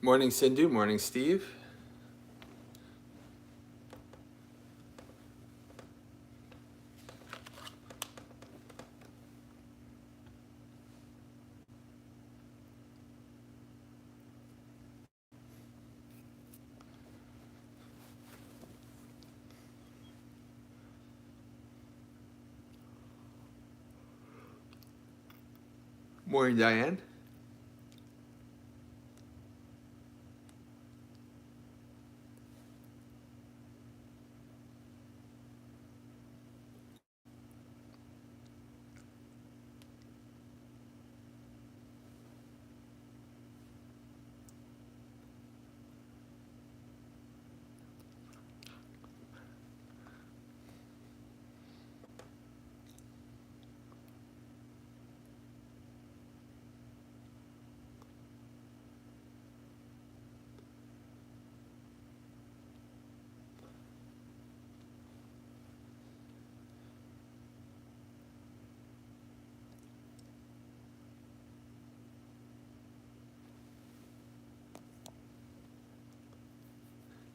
Morning, Sindhu. Morning, Steve. Morning, Diane.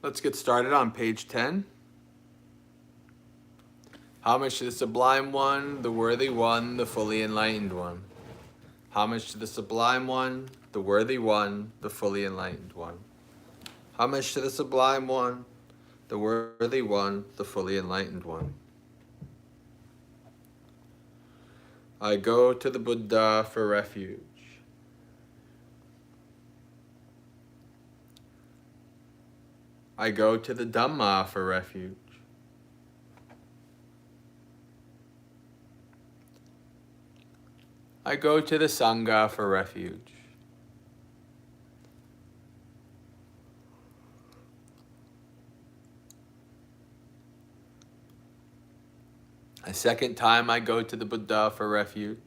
Let's get started on page 10. Homage to the Sublime One, the Worthy One, the Fully Enlightened One. Homage to the Sublime One, the Worthy One, the Fully Enlightened One. Homage to the Sublime One, the Worthy One, the Fully Enlightened One. I go to the Buddha for refuge. I go to the Dhamma for refuge. I go to the Sangha for refuge. A second time I go to the Buddha for refuge.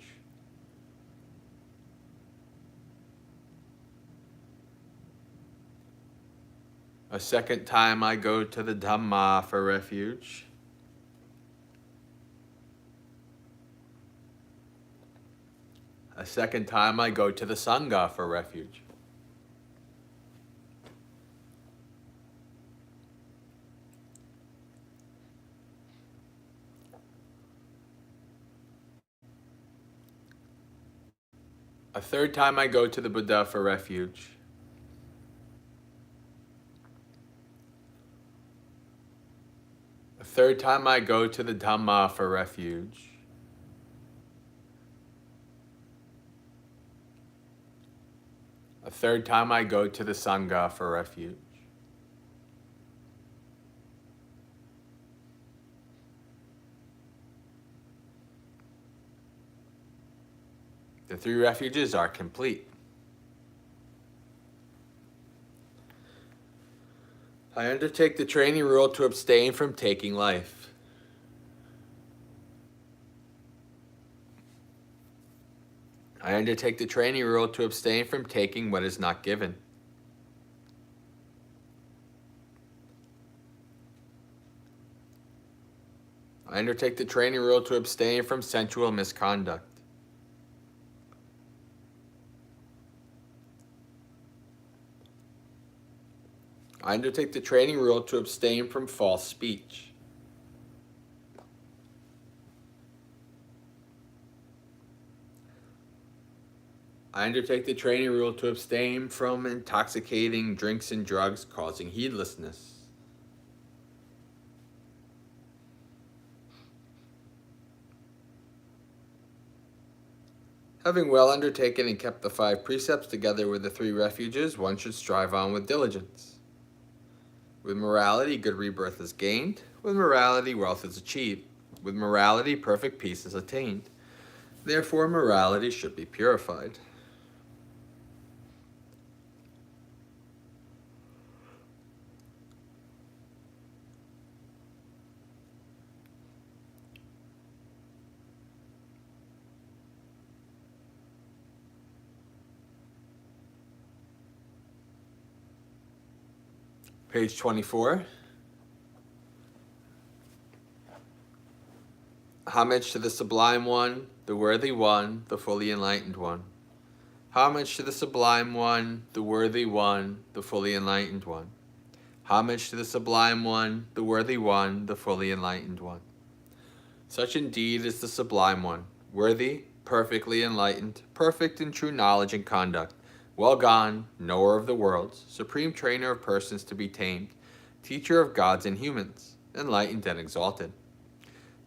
A second time I go to the Dhamma for refuge. A second time I go to the Sangha for refuge. A third time I go to the Buddha for refuge. A third time I go to the Dhamma for refuge. A third time I go to the Sangha for refuge. The 3 refuges are complete. I undertake the training rule to abstain from taking life. I undertake the training rule to abstain from taking what is not given. I undertake the training rule to abstain from sensual misconduct. I undertake the training rule to abstain from false speech. I undertake the training rule to abstain from intoxicating drinks and drugs causing heedlessness. Having well undertaken and kept the 5 precepts together with the 3 refuges, one should strive on with diligence. With morality, good rebirth is gained. With morality, wealth is achieved. With morality, perfect peace is attained. Therefore, morality should be purified. Page 24. Homage to the Sublime One, the Worthy One, the Fully Enlightened One. Homage to the Sublime One, the Worthy One, the Fully Enlightened One. Homage to the Sublime One, the Worthy One, the Fully Enlightened One. Such indeed is the Sublime One, worthy, perfectly enlightened, perfect in true knowledge and conduct, well gone, knower of the worlds, supreme trainer of persons to be tamed, teacher of gods and humans, enlightened and exalted.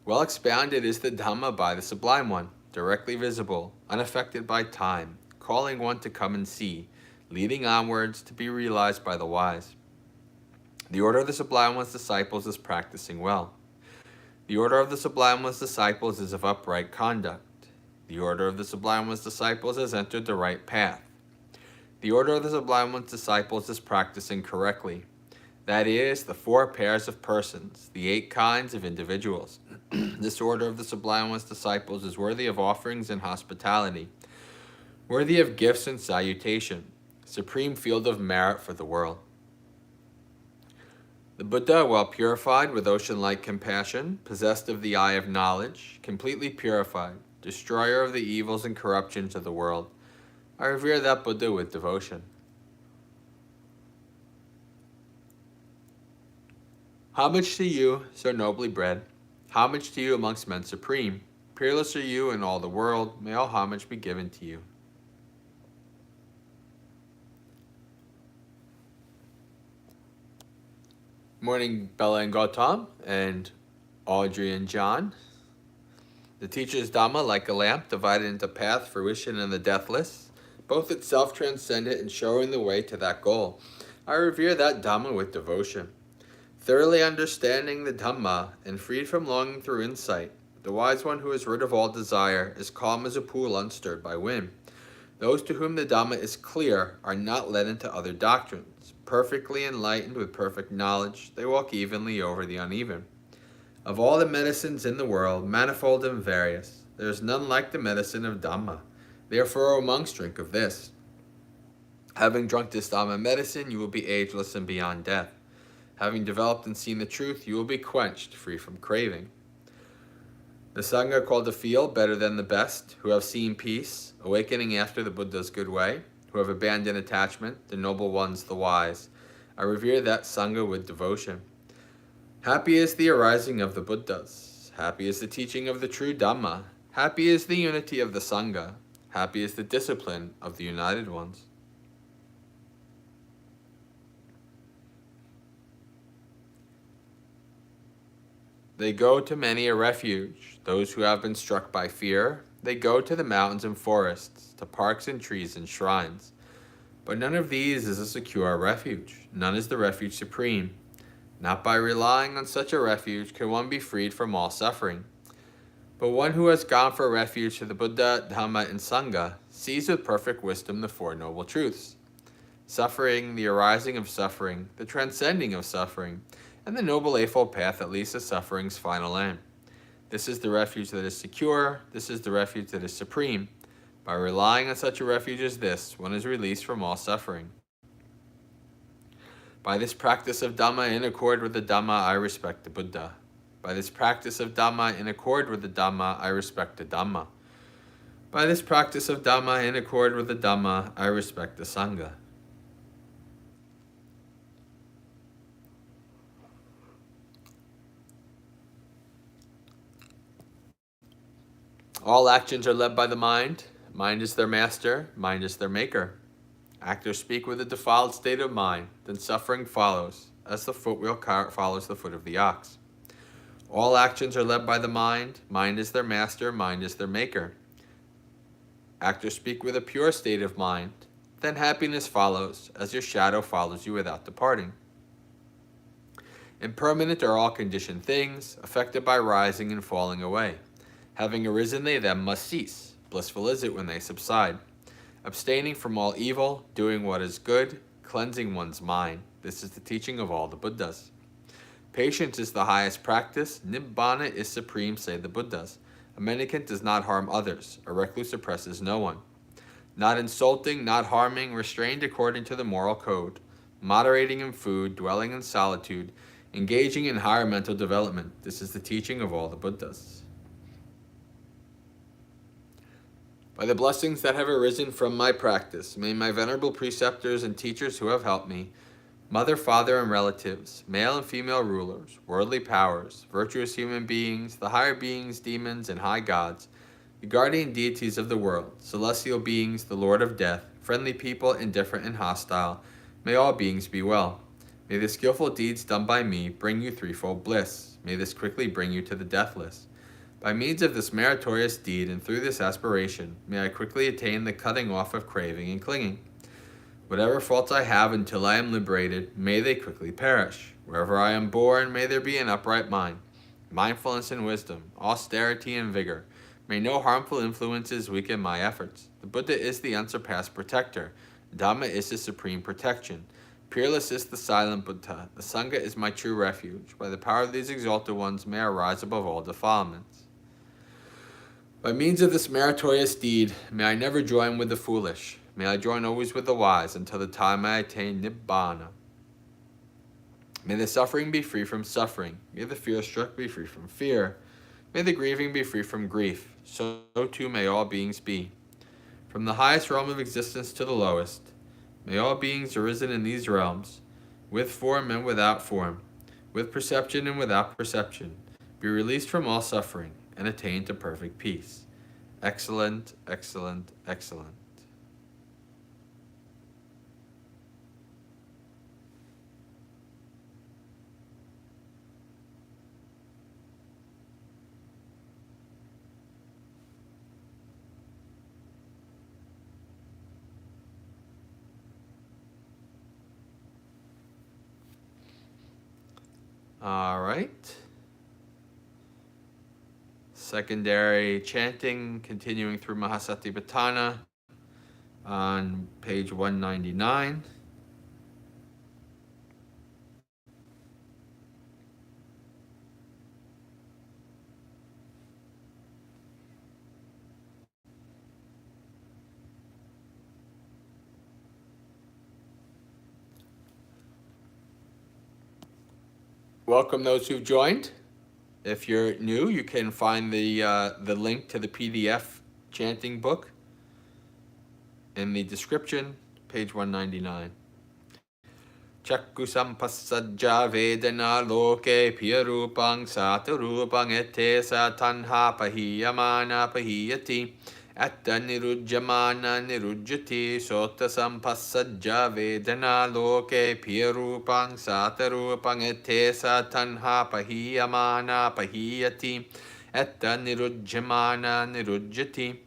Well expounded is the Dhamma by the Sublime One, directly visible, unaffected by time, calling one to come and see, leading onwards to be realized by the wise. The order of the Sublime One's disciples is practicing well. The order of the Sublime One's disciples is of upright conduct. The order of the Sublime One's disciples has entered the right path. The order of the Sublime One's disciples is practicing correctly. That is, the 4 pairs of persons, the 8 kinds of individuals. This order of the Sublime One's disciples is worthy of offerings and hospitality, worthy of gifts and salutation, supreme field of merit for the world. The Buddha, while purified with ocean-like compassion, possessed of the eye of knowledge, completely purified, destroyer of the evils and corruptions of the world, I revere that Buddha with devotion. Homage to you, so nobly bred. Homage to you amongst men supreme. Peerless are you in all the world. May all homage be given to you. Morning, Bella and Gautam, and Audrey and John. The teacher's Dhamma, like a lamp, divided into path, fruition, and the deathless, both itself transcendent and showing the way to that goal. I revere that Dhamma with devotion. Thoroughly understanding the Dhamma and freed from longing through insight, the wise one who is rid of all desire is calm as a pool unstirred by wind. Those to whom the Dhamma is clear are not led into other doctrines. Perfectly enlightened with perfect knowledge, they walk evenly over the uneven. Of all the medicines in the world, manifold and various, there is none like the medicine of Dhamma. Therefore, O monks, drink of this. Having drunk this Dhamma medicine, you will be ageless and beyond death. Having developed and seen the truth, you will be quenched, free from craving. The Sangha called the field better than the best, who have seen peace, awakening after the Buddha's good way, who have abandoned attachment, the noble ones, the wise. I revere that Sangha with devotion. Happy is the arising of the Buddhas. Happy is the teaching of the true Dhamma. Happy is the unity of the Sangha. Happy is the discipline of the united ones. They go to many a refuge, those who have been struck by fear. They go to the mountains and forests, to parks and trees and shrines. But none of these is a secure refuge. None is the refuge supreme. Not by relying on such a refuge can one be freed from all suffering. But one who has gone for refuge to the Buddha, Dhamma, and Sangha sees with perfect wisdom the 4 noble truths. Suffering, the arising of suffering, the transcending of suffering, and the Noble Eightfold Path that leads to suffering's final end. This is the refuge that is secure. This is the refuge that is supreme. By relying on such a refuge as this, one is released from all suffering. By this practice of Dhamma in accord with the Dhamma, I respect the Buddha. By this practice of Dhamma in accord with the Dhamma, I respect the Dhamma. By this practice of Dhamma in accord with the Dhamma, I respect the Sangha. All actions are led by the mind. Mind is their master. Mind is their maker. Actors speak with a defiled state of mind. Then suffering follows, as the footwheel cart follows the foot of the ox. All actions are led by the mind. Mind is their master. Mind is their maker. Actors speak with a pure state of mind. Then happiness follows, as your shadow follows you without departing. Impermanent are all conditioned things, affected by rising and falling away. Having arisen, they then must cease. Blissful is it when they subside. Abstaining from all evil, doing what is good, cleansing one's mind. This is the teaching of all the Buddhas. Patience is the highest practice. Nibbana is supreme, say the Buddhas. A mendicant does not harm others. A recluse oppresses no one. Not insulting, not harming, restrained according to the moral code. Moderating in food, dwelling in solitude, engaging in higher mental development. This is the teaching of all the Buddhas. By the blessings that have arisen from my practice, may my venerable preceptors and teachers who have helped me, mother, father, and relatives, male and female rulers, worldly powers, virtuous human beings, the higher beings, demons, and high gods, the guardian deities of the world, celestial beings, the Lord of death, friendly people, indifferent and hostile, may all beings be well. May the skillful deeds done by me bring you threefold bliss. May this quickly bring you to the deathless. By means of this meritorious deed and through this aspiration, may I quickly attain the cutting off of craving and clinging. Whatever faults I have until I am liberated, may they quickly perish. Wherever I am born, may there be an upright mind, mindfulness and wisdom, austerity and vigor. May no harmful influences weaken my efforts. The Buddha is the unsurpassed protector. Dhamma is the supreme protection. Peerless is the silent Buddha. The Sangha is my true refuge. By the power of these exalted ones, may I rise above all defilements. By means of this meritorious deed, may I never join with the foolish. May I join always with the wise until the time I attain Nibbana. May the suffering be free from suffering. May the fear-struck be free from fear. May the grieving be free from grief. So too may all beings be. From the highest realm of existence to the lowest, may all beings arisen in these realms, with form and without form, with perception and without perception, be released from all suffering, and attain to perfect peace. Excellent, excellent, excellent. All right. Secondary chanting, continuing through Mahasatipatthana on page 199. Welcome those who've joined. If you're new, you can find the link to the PDF chanting book in the description, page 199. Chakku sampassajja vedana loke piyarupang saturupang etesa tanha pahiyamana pahiyati atta nirujyamana nirujyati sota sampassajja vedana loke piyarupang saturupang etesa tanha pahiyamana pahiyati atta nirujyamana nirujyati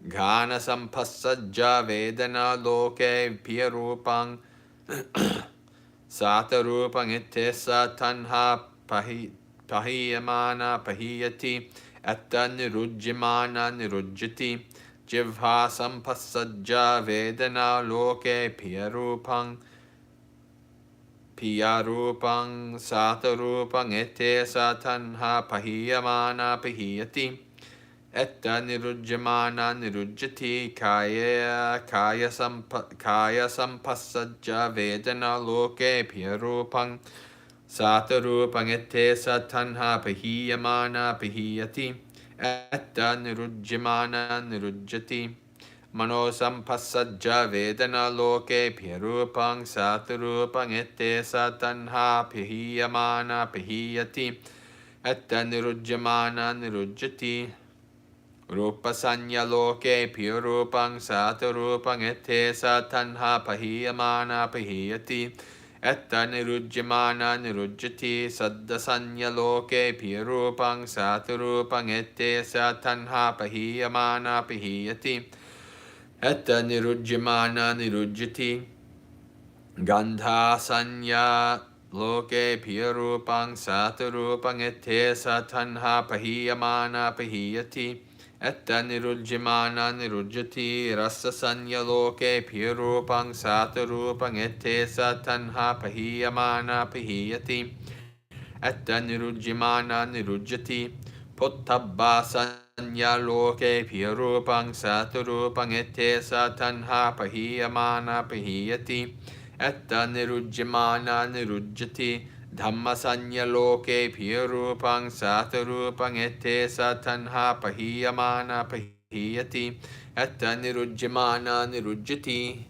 ghana sampassajja vedana loke piyarupang Satarupang itesa tanha pahiyamana pahiyati atta nirujyamana nirujyati jivha sampassajja vedana loke piyarupang satarupang itesa tanha pahiyamana pahiyati atta nirujyamana nirujyati kaya sampassajja vedana loke piyarupang satarupang etesa tanha pahiyamana pahiyati atta nirujyamana nirujyati mano sampassajja vedana loke piyarupang satarupang etesa tanha pahiyamana pahiyati atta nirujyamana nirujyati rupa sanya loke piyarupang satarupang etesa tanha pahiyamana pahiyati atta nirujyamana nirujyati saddha sanya loke piyarupang satarupang etesa tanha pahiyamana pahiyati atta nirujyamana nirujyati gandha sanya loke piyarupang satarupang etesa tanha pahiyamana pahiyati atta nirujyamana nirujyati rasa sanya loke piyarupang satarupang etesa tanha pahiyamana pahiyati atta nirujyamana nirujyati pottabba sanya loke piyarupang satarupang etesa tanha pahiyamana pahiyati atta nirujyamana nirujyati Dhamma sanya loke piyarupang satarupang etesa tanha pahiyamana pahiyati Etta nirujjamana nirujjati.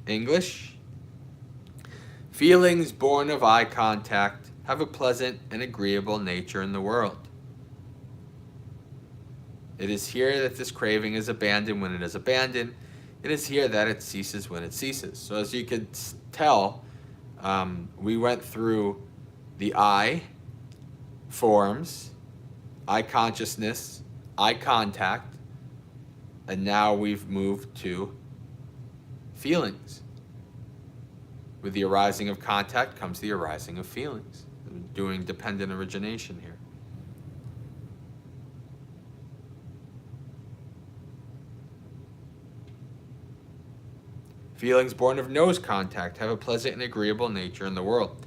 English. Feelings born of eye contact have a pleasant and agreeable nature in the world. It is here that this craving is abandoned when it is abandoned. It is here that it ceases when it ceases. So as you could tell, we went through the eye forms, eye consciousness, eye contact, and now we've moved to feelings. With the arising of contact comes the arising of feelings. We're doing dependent origination here. Feelings born of nose contact have a pleasant and agreeable nature in the world.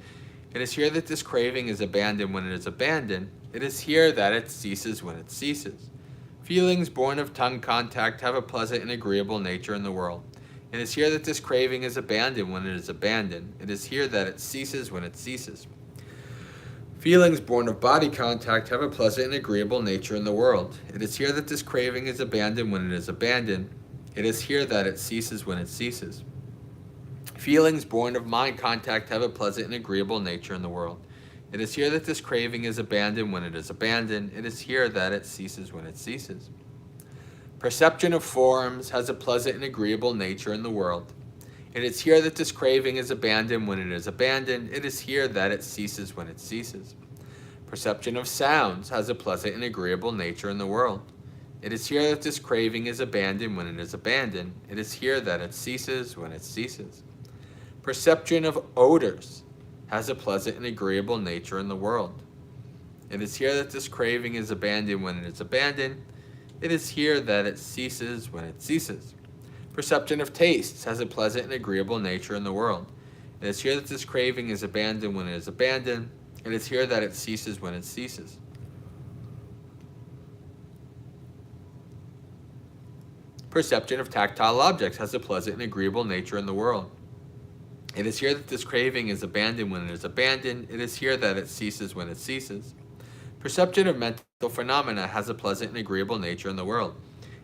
It is here that this craving is abandoned when it is abandoned. It is here that it ceases when it ceases. Feelings born of tongue contact have a pleasant and agreeable nature in the world. It is here that this craving is abandoned when it is abandoned. It is here that it ceases when it ceases. Feelings born of body contact have a pleasant and agreeable nature in the world. It is here that this craving is abandoned when it is abandoned. It is here that it ceases when it ceases. Feelings born of mind contact have a pleasant and agreeable nature in the world. It is here that this craving is abandoned when it is abandoned. It is here that it ceases when it ceases. Perception of forms has a pleasant and agreeable nature in the world. It is here that this craving is abandoned when it is abandoned. It is here that it ceases when it ceases. Perception of sounds has a pleasant and agreeable nature in the world. It is here that this craving is abandoned when it is abandoned. It is here that it ceases when it ceases. Perception of odors has a pleasant and agreeable nature in the world. It is here that this craving is abandoned when it is abandoned. It is here that it ceases when it ceases. Perception of tastes has a pleasant and agreeable nature in the world. It is here that this craving is abandoned when it is abandoned. It is here that it ceases when it ceases. Perception of tactile objects has a pleasant and agreeable nature in the world. It is here that this craving is abandoned when it is abandoned. It is here that it ceases when it ceases. Perception of mental phenomena has a pleasant and agreeable nature in the world.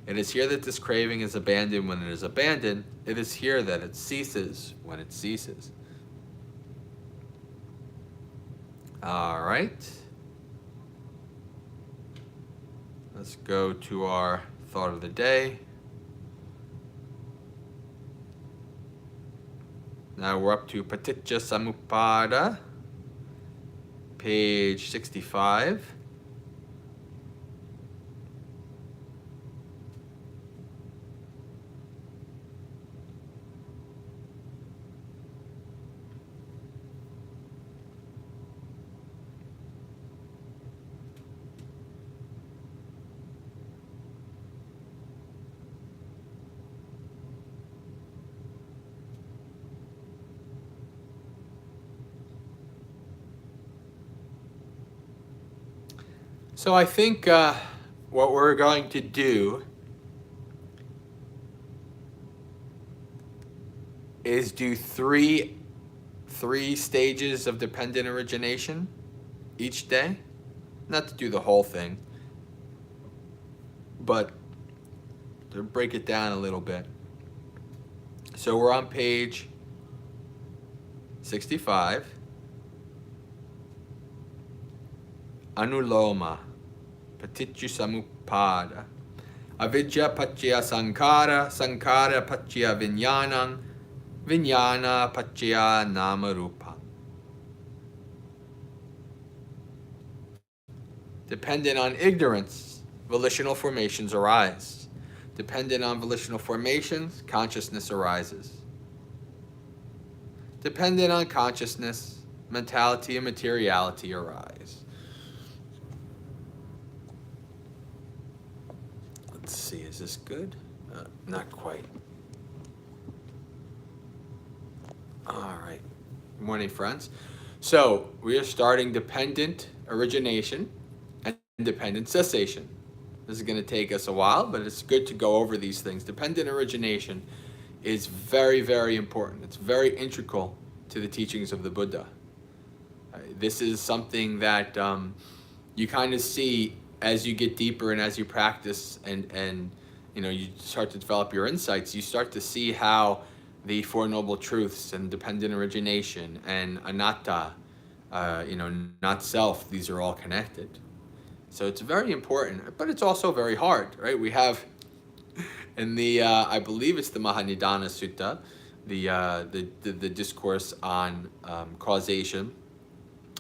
It is here that this craving is abandoned when it is abandoned. It is here that it ceases when it ceases. All right. Let's go to our thought of the day. Now we're up to paticcasamuppada, page 65. So I think what we're going to do is do three stages of dependent origination each day. Not to do the whole thing, but to break it down a little bit. So we're on page 65. Anuloma, paticcasamuppada. Avija paccaya sankhara, sankhara paccaya vijnanam, vijnana paccaya nama rupa. Dependent on ignorance, volitional formations arise. Dependent on volitional formations, consciousness arises. Dependent on consciousness, mentality and materiality arise. Let's see, is this good? Not quite. All right. Good morning, friends. So we are starting dependent origination and dependent cessation. This is going to take us a while, but it's good to go over these things. Dependent origination is very, very important. It's very integral to the teachings of the Buddha. This is something that you kind of see as you get deeper and as you practice and you start to develop your insights, you start to see how the Four Noble Truths and dependent origination and anatta, not self, these are all connected. So it's very important, but it's also very hard, right? We have in the, I believe it's the Mahanidana Sutta, the discourse on causation,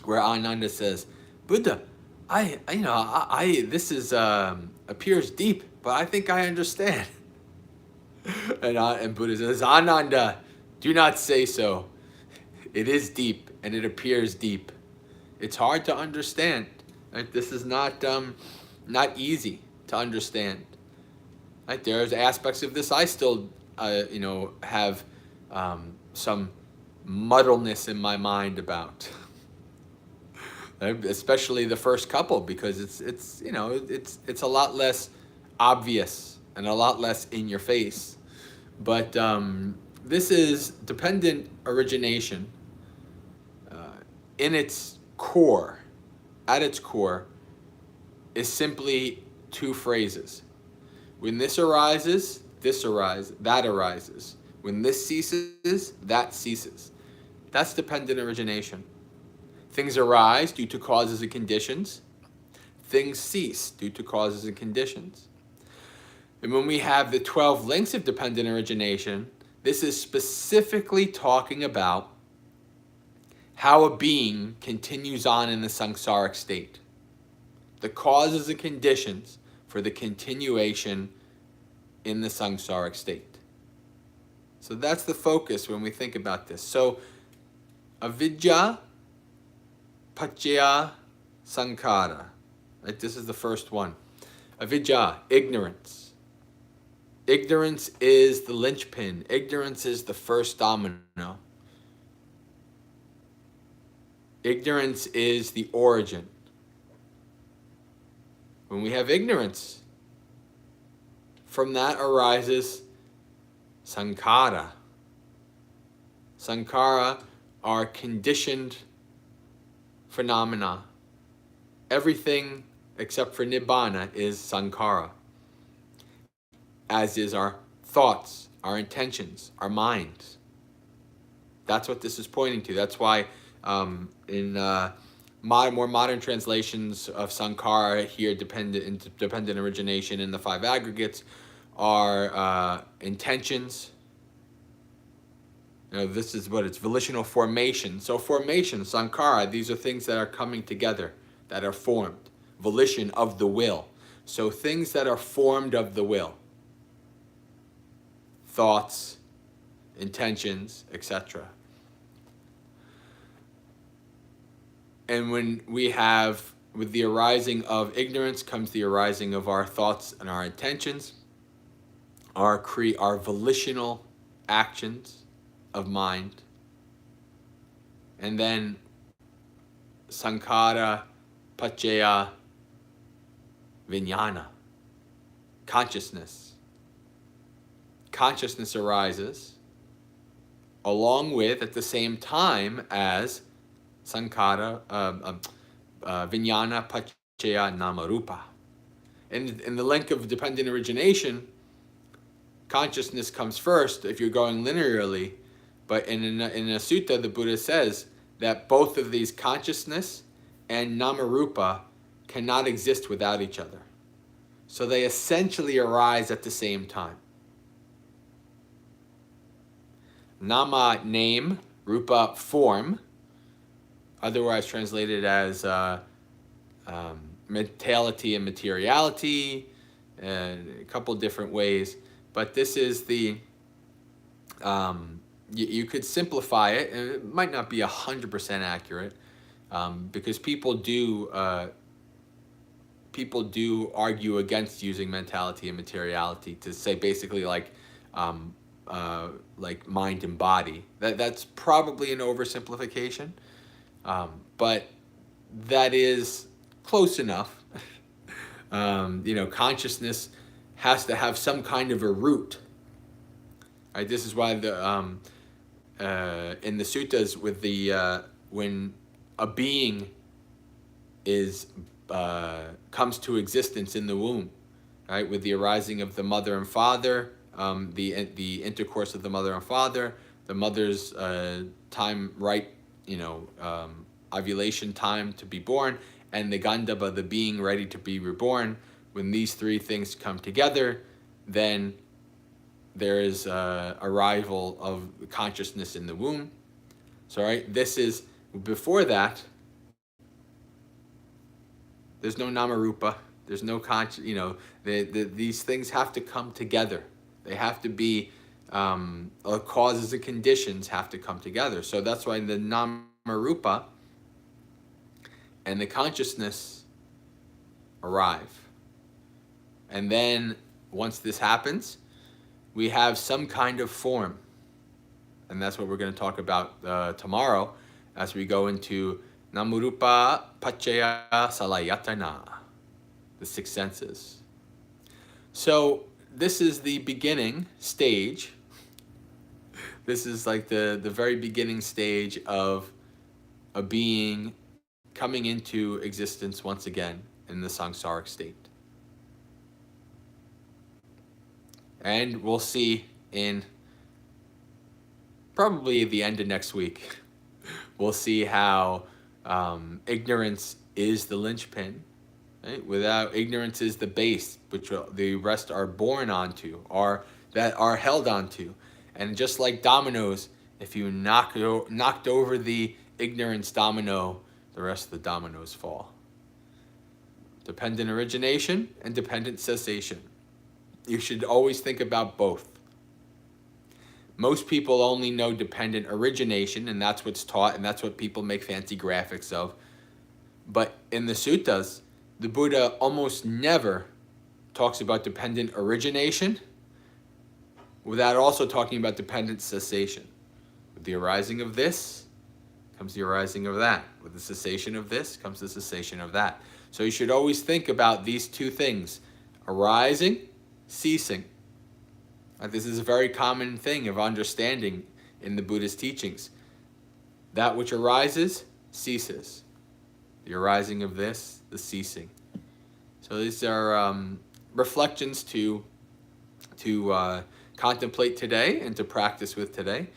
where Ananda says, Buddha, this is appears deep, but I think I understand. And Buddha says, Ananda, do not say so. It is deep, and it appears deep. It's hard to understand. Right? This is not easy to understand. Right? There's aspects of this I still, have some muddleness in my mind about. Right? Especially the first couple, because it's a lot less obvious and a lot less in your face. But this is dependent origination. In its core, at its core, is simply two phrases. When this arises, that arises. When this ceases, that ceases. That's dependent origination. Things arise due to causes and conditions. Things cease due to causes and conditions. And when we have the 12 links of dependent origination, this is specifically talking about how a being continues on in the samsaric state. The causes and conditions for the continuation in the samsaric state. So that's the focus when we think about this. So avija, paticca, sankhara. Right? This is the first one. Avija, ignorance. Ignorance is the linchpin. Ignorance is the first domino. Ignorance is the origin. When we have ignorance, from that arises sankhara. Sankhara are conditioned phenomena. Everything except for nibbana is sankhara, as is our thoughts, our intentions, our minds. That's what this is pointing to. That's why in more modern translations of sankhara here, dependent origination in the five aggregates, are intentions. This is what it's volitional formation. So formation, sankhara, these are things that are coming together, that are formed. Volition of the will. So things that are formed of the will. Thoughts, intentions, etc. And when we have, with the arising of ignorance comes the arising of our thoughts and our intentions, our volitional actions of mind. And then sankhara, paticca, vijnana, consciousness. Consciousness arises along with, at the same time as sankhara, vijnana, paticca, nama, rupa. And in the link of dependent origination, consciousness comes first if you're going linearly, but in a sutta, the Buddha says that both of these, consciousness and nama rupa, cannot exist without each other. So they essentially arise at the same time. Nama, name, rupa, form, otherwise translated as mentality and materiality, and a couple different ways. But this is the, you could simplify it, and it might not be 100% accurate, because people do argue against using mentality and materiality to say basically like mind and body. That's probably an oversimplification, but that is close enough. Consciousness has to have some kind of a root. Right? This is why the in the suttas with the when a being is comes to existence in the womb, right? With the arising of the mother and father, the intercourse of the mother and father, the mother's time, right, ovulation time to be born, and the Gandhava, the being ready to be reborn. When these three things come together, then there is arrival of consciousness in the womb. So, right, this is, before that, there's no namarupa, there's no these things have to come together. They have to be, causes and conditions have to come together. So that's why the namarupa and the consciousness arrive. And then once this happens, we have some kind of form. And that's what we're going to talk about tomorrow as we go into Namurupa Pachaya Salayatana, the six senses. So this is the beginning stage. This is like the very beginning stage of a being coming into existence once again in the samsaric state. And we'll see in probably the end of next week, we'll see how ignorance is the linchpin. Right? Without ignorance is the base, which the rest are born onto, that are held onto. And just like dominoes, if you knocked over the ignorance domino, the rest of the dominoes fall. Dependent origination and dependent cessation. You should always think about both. Most people only know dependent origination, and that's what's taught, and that's what people make fancy graphics of. But in the suttas, the Buddha almost never talks about dependent origination without also talking about dependent cessation. With the arising of this comes the arising of that. With the cessation of this comes the cessation of that. So you should always think about these two things, arising, ceasing. This is a very common thing of understanding in the Buddha's teachings. That which arises, ceases. The arising of this, the ceasing. So these are reflections to contemplate today and to practice with today.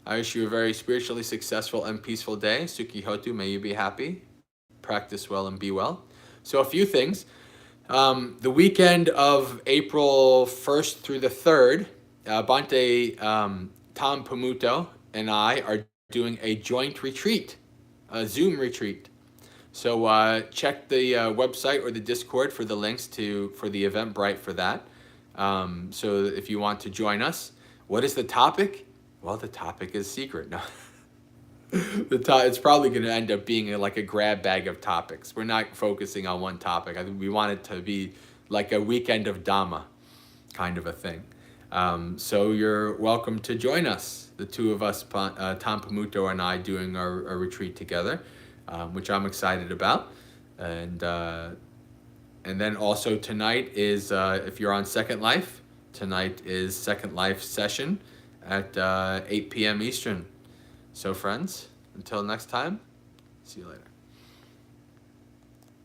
I wish you a very spiritually successful and peaceful day. Sukhi hotu, may you be happy. Practice well and be well. So a few things. The weekend of April 1st through the 3rd, Bhante Tom Pamuto and I are doing a joint retreat, a Zoom retreat. So check the website or the Discord for the links for the Eventbrite for that. So if you want to join us. What is the topic? Well, the topic is secret. No. It's probably going to end up being like a grab bag of topics. We're not focusing on one topic. I think we want it to be like a weekend of Dhamma kind of a thing. So you're welcome to join us, the two of us, Tom Pamuto and I, doing our retreat together, which I'm excited about. And then also tonight is, if you're on Second Life, tonight is Second Life session at 8 p.m. Eastern. So friends, until next time, see you later.